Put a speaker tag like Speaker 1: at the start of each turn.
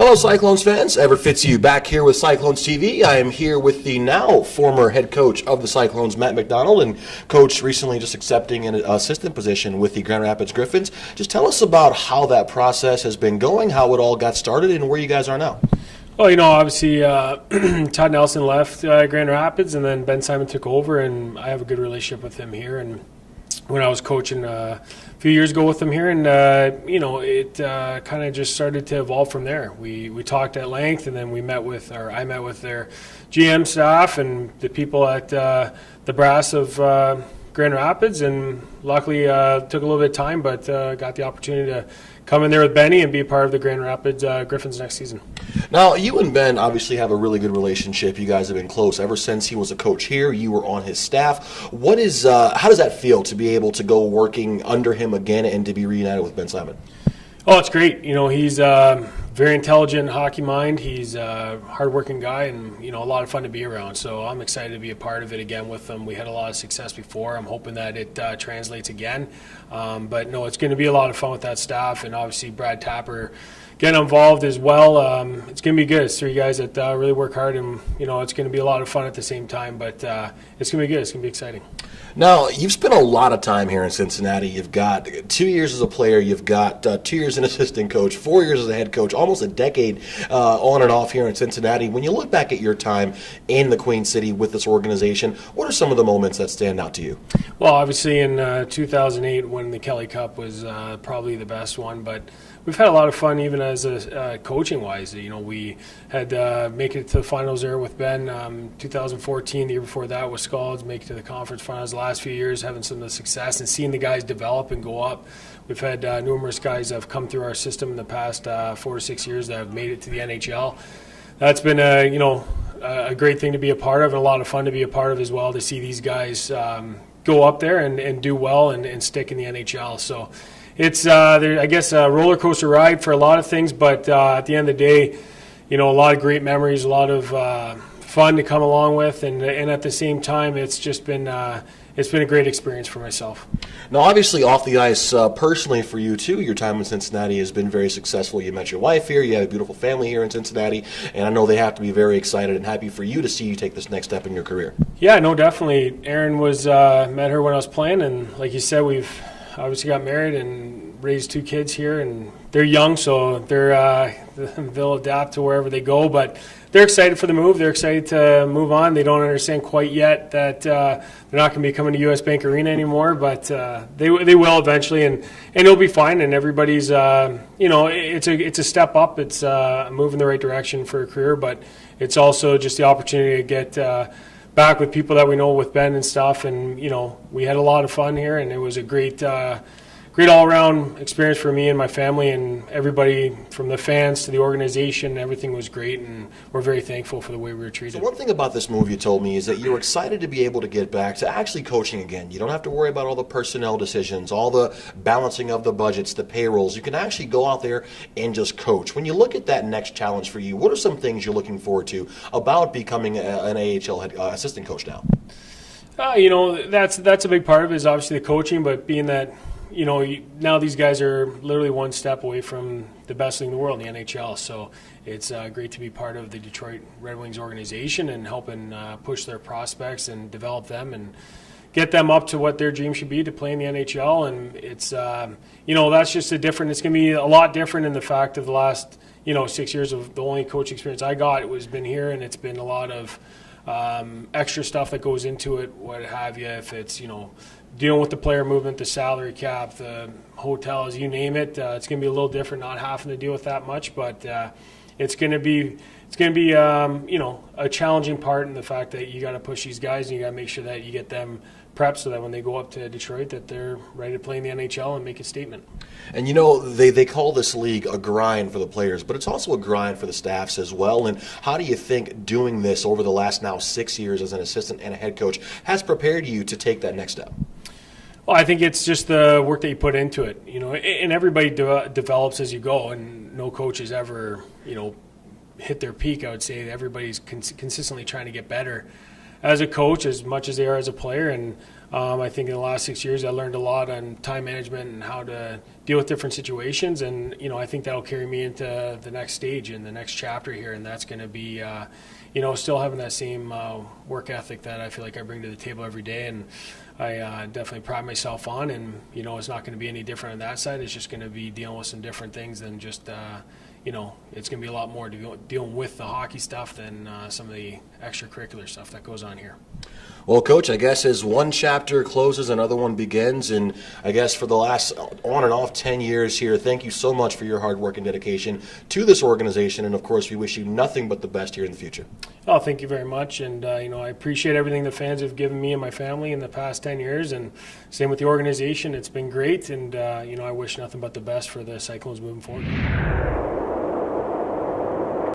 Speaker 1: Hello, Cyclones fans. Ever Fitzhugh back here with Cyclones TV. I am here with the now former head coach of the Cyclones, Matt Macdonald, and coach recently just accepting an assistant position with the Grand Rapids Griffins. Just tell us about how that process has been going, how it all got started, and where you guys are now.
Speaker 2: Well, obviously Todd Nelson left Grand Rapids, and then Ben Simon took over, and I have a good relationship with him here. And when I was coaching a few years ago with him here, and it kind of just started to evolve from there. We talked at length, and then I met with their GM staff and the people at the brass of Grand Rapids, and luckily took a little bit of time, but got the opportunity to come in there with Benny and be a part of the Grand Rapids Griffins next season.
Speaker 1: Now, you and Ben obviously have a really good relationship. You guys have been close ever since he was a coach here. You were on his staff. How does that feel to be able to go working under him again and to be reunited with Ben Simon?
Speaker 2: Oh, it's great. He's very intelligent hockey mind. He's a hardworking guy, and a lot of fun to be around. So I'm excited to be a part of it again with him. We had a lot of success before. I'm hoping that it translates again. But no, it's going to be a lot of fun with that staff, and obviously Brad Tapper getting involved as well. It's going to be good. It's three guys that really work hard, and it's going to be a lot of fun at the same time. But it's going to be good. It's going to be exciting.
Speaker 1: Now, you've spent a lot of time here in Cincinnati. You've got 2 years as a player. You've got 2 years as an assistant coach, 4 years as a head coach, almost a decade on and off here in Cincinnati. When you look back at your time in the Queen City with this organization, what are some of the moments that stand out to you? Well,
Speaker 2: obviously in 2008 when the Kelly Cup was probably the best one, but we've had a lot of fun even as coaching-wise. We had make it to the finals there with Ben. 2014, the year before that, with Scalds, make it to the conference finals. The last few years, having some of the success and seeing the guys develop and go up. We've had numerous guys that have come through our system in the past 4 to 6 years that have made it to the NHL. That's been a great thing to be a part of, and a lot of fun to be a part of as well, to see these guys go up there and do well and stick in the NHL. So it's, I guess, a roller coaster ride for a lot of things, but at the end of the day, a lot of great memories, a lot of fun to come along with, and at the same time, it's just been a great experience for myself.
Speaker 1: Now, obviously, off the ice, personally for you too, your time in Cincinnati has been very successful. You met your wife here, you have a beautiful family here in Cincinnati, and I know they have to be very excited and happy for you to see you take this next step in your career.
Speaker 2: Yeah, no, definitely. Erin met her when I was playing, and like you said, we've obviously got married and raised 2 kids here, and they're young, so they'll adapt to wherever they go, but they're excited for the move. They're excited to move on. They don't understand quite yet that they're not going to be coming to US Bank Arena anymore, but they will eventually, and it'll be fine. And everybody's, it's a step up. It's a move in the right direction for a career, but it's also just the opportunity to get back with people that we know with Ben and stuff. And we had a lot of fun here, and it was a great all-around experience for me and my family, and everybody from the fans to the organization. Everything was great, and we're very thankful for the way we were treated.
Speaker 1: So one thing about this move you told me is that you're excited to be able to get back to actually coaching again. You don't have to worry about all the personnel decisions, all the balancing of the budgets, the payrolls. You can actually go out there and just coach. When you look at that next challenge for you, what are some things you're looking forward to about becoming an AHL assistant coach now?
Speaker 2: That's a big part of it, is obviously the coaching, but being that now these guys are literally one step away from the best league in the world, the NHL. So it's great to be part of the Detroit Red Wings organization and helping push their prospects and develop them and get them up to what their dream should be to play in the NHL. And it's, that's just it's going to be a lot different in the fact of the last, 6 years of the only coach experience I got. It was been here, and it's been a lot of extra stuff that goes into it, what have you, if it's, dealing with the player movement, the salary cap, the hotels, you name it. It's going to be a little different, not having to deal with that much, but it's going to be a challenging part in the fact that you got to push these guys and you got to make sure that you get them prepped so that when they go up to Detroit that they're ready to play in the NHL and make a statement.
Speaker 1: And they call this league a grind for the players, but it's also a grind for the staffs as well. And how do you think doing this over the last now 6 years as an assistant and a head coach has prepared you to take that next step?
Speaker 2: Well, I think it's just the work that you put into it, and everybody develops as you go, and no coach has ever, hit their peak. I would say everybody's consistently trying to get better as a coach as much as they are as a player, and I think in the last 6 years I learned a lot on time management and how to deal with different situations, and I think that'll carry me into the next stage and the next chapter here, and that's going to be still having that same work ethic that I feel like I bring to the table every day, and I definitely pride myself on, and it's not going to be any different on that side. It's just going to be dealing with some different things than just it's going to be a lot more dealing with the hockey stuff than some of the extracurricular stuff that goes on here.
Speaker 1: Well, Coach, I guess as one chapter closes, another one begins, and I guess for the last on and off 10 years here, thank you so much for your hard work and dedication to this organization, and of course we wish you nothing but the best here in the future.
Speaker 2: Oh, thank you very much, and I appreciate everything the fans have given me and my family in the past 10 years, and same with the organization. It's been great, and I wish nothing but the best for the Cyclones moving forward.